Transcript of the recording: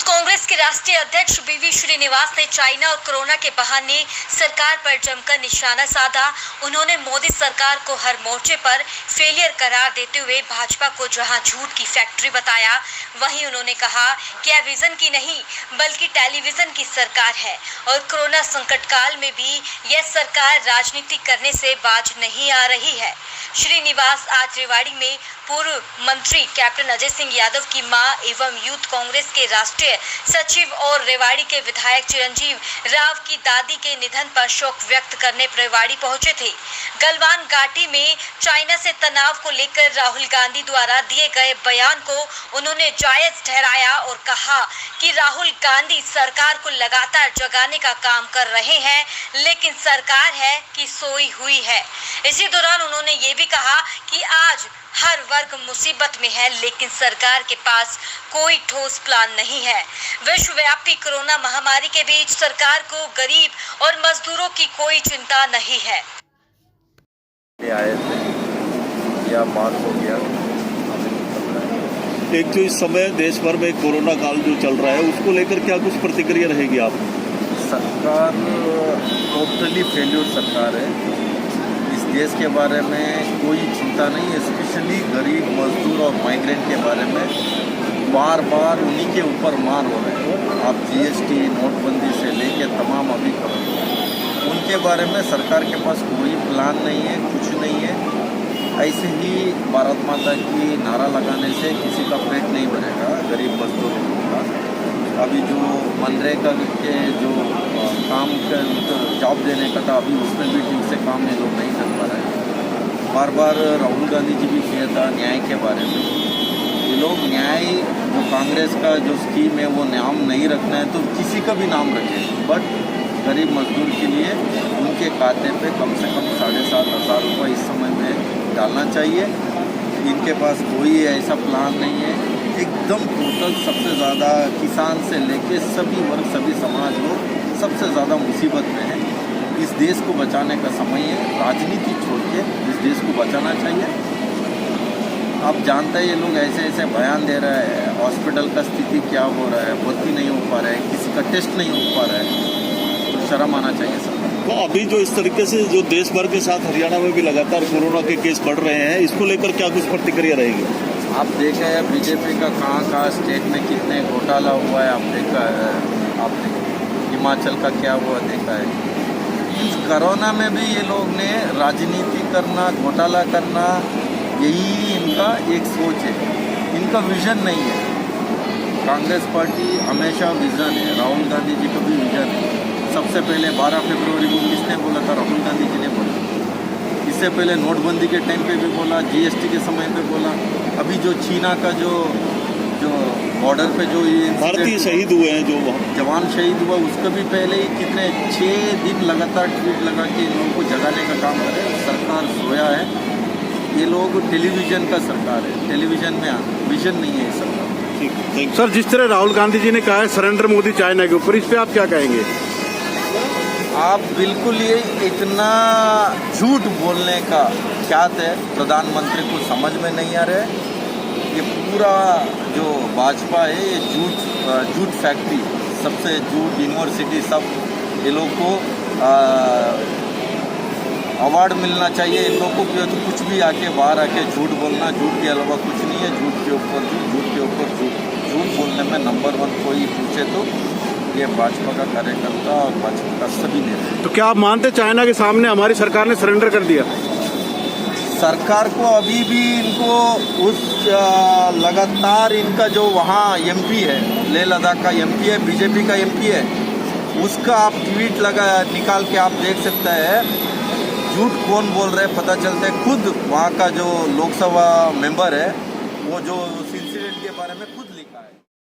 कांग्रेस के राष्ट्रीय अध्यक्ष बीवी श्रीनिवास ने चाइना और कोरोना के बहाने सरकार पर जमकर निशाना साधा। उन्होंने मोदी सरकार को हर मोर्चे पर फेलियर करार देते हुए भाजपा को जहां झूठ की फैक्ट्री बताया, वहीं उन्होंने कहा कि यह विजन की नहीं बल्कि टेलीविजन की सरकार है और कोरोना संकट काल में भी यह सरकार राजनीति करने से बाज नहीं आ रही है। श्रीनिवास आज रेवाड़ी में पूर्व मंत्री कैप्टन अजय सिंह यादव की मां एवं यूथ कांग्रेस के राष्ट्रीय सचिव और रेवाड़ी के विधायक चिरंजीव राव की दादी के निधन पर शोक व्यक्त करने रेवाड़ी पहुंचे थे। गलवान घाटी में चाइना से तनाव को लेकर राहुल गांधी द्वारा दिए गए बयान को उन्होंने जायज ठहराया और कहा कि राहुल गांधी सरकार को लगातार जगाने का काम कर रहे हैं, लेकिन सरकार है कि सोई हुई है। इसी दौरान उन्होंने ये भी कहा कि आज हर वर्ग मुसीबत में है, लेकिन सरकार के पास कोई ठोस प्लान नहीं है। विश्वव्यापी कोरोना महामारी के बीच सरकार को गरीब और मजदूरों की कोई चिंता नहीं है। आए थे या बात हो गया। एक जो इस समय देश भर में कोरोना काल जो चल रहा है उसको लेकर क्या कुछ प्रतिक्रिया रहेगी आप? सरकार टोटली फेल्यूर सरकार है। इस देश के बारे में कोई चिंता नहीं है, स्पेशली गरीब मजदूर और माइग्रेंट के बारे में बार बार उन्हीं के ऊपर मार हो रहे हैं। आप जीएसटी नोटबंदी से लेके तमाम अभी खबर उनके बारे में सरकार के पास कोई प्लान नहीं है, कुछ नहीं है। ऐसे ही भारत माता की नारा लगाने से किसी का पेट नहीं भरेगा गरीब मजदूरों का। अभी जो मनरेगा के जो काम का जॉब देने का था, अभी उसमें भी ठीक से काम ये लोग नहीं कर पा रहे हैं। बार बार राहुल गांधी जी भी किया था न्याय के बारे में। ये लोग न्याय जो कांग्रेस का जो स्कीम है वो नाम नहीं रखना है तो किसी का भी नाम रखे, बट गरीब मजदूर के लिए उनके खाते पे कम से कम 7,500 रुपये इस समय में डालना चाहिए। इनके पास कोई ऐसा प्लान नहीं है। एकदम टोटल सबसे ज़्यादा किसान से लेके सभी वर्ग सभी समाज लोग सबसे ज़्यादा मुसीबत में है। इस देश को बचाने का समय है, राजनीति छोड़ के इस देश को बचाना चाहिए। आप जानते हैं ये लोग ऐसे ऐसे बयान दे रहे हैं, हॉस्पिटल का स्थिति क्या हो रहा है, भर्ती नहीं हो पा रहा है, किसी का टेस्ट नहीं हो पा रहा है, तो शर्म आना चाहिए सरकार। तो अभी जो इस तरीके से जो देश भर के साथ हरियाणा में भी लगातार कोरोना के केस बढ़ रहे हैं, इसको लेकर क्या कुछ प्रतिक्रिया रहेगी? आप देखे हैं बीजेपी का कहाँ स्टेट में कितने घोटाला हुआ है, आप देखा है, आपने हिमाचल का क्या हुआ देखा है। इस कोरोना में भी ये लोग ने राजनीति करना, घोटाला करना, यही इनका एक सोच है, इनका विजन नहीं है। कांग्रेस पार्टी हमेशा विजन है, राहुल गांधी जी का भी विजन है। सबसे पहले 12 फरवरी को किसने बोला था? राहुल गांधी जी ने बोला। इससे पहले नोटबंदी के टाइम पे भी बोला, जीएसटी के समय पे बोला। अभी जो चीना का जो बॉर्डर पे जो ये भारतीय शहीद हुए हैं, जो जवान शहीद हुआ, उसका भी पहले ही कितने 6 दिन लगातार ट्वीट लगा के इन लोगों को जगाने का काम करे। सरकार सोया है। ये लोग टेलीविजन का सरकार है, टेलीविजन में विजन नहीं है सरकार। सर, जिस तरह राहुल गांधी जी ने कहा है सरेंडर मोदी चाइना के ऊपर, इस पे आप क्या कहेंगे? आप बिल्कुल ये इतना झूठ बोलने का क्या है, प्रधानमंत्री को समझ में नहीं आ रहा है। ये पूरा जो भाजपा है ये झूठ फैक्ट्री, सबसे झूठ यूनिवर्सिटी, सब ये लोग को अवार्ड मिलना चाहिए। इन लोगों को तो कुछ भी आके बाहर आके झूठ बोलना, झूठ के अलावा कुछ नहीं है। झूठ के ऊपर झूठ के ऊपर झूठ बोलने में नंबर 1 कोई पूछे तो ये भाजपा का कार्यकर्ता और भाजपा का सभी नेता। तो क्या आप मानते चाइना के सामने हमारी सरकार ने सरेंडर कर दिया? सरकार को अभी भी इनको उस लगातार इनका जो वहाँ एमपी है, लेह लद्दाख का एमपी है, बीजेपी का एमपी है, उसका आप ट्वीट निकाल के आप देख सकते हैं। झूठ कौन बोल रहे पता चलता है। खुद वहाँ का जो लोकसभा मेंबर है वो जो इंसिडेंट के बारे में खुद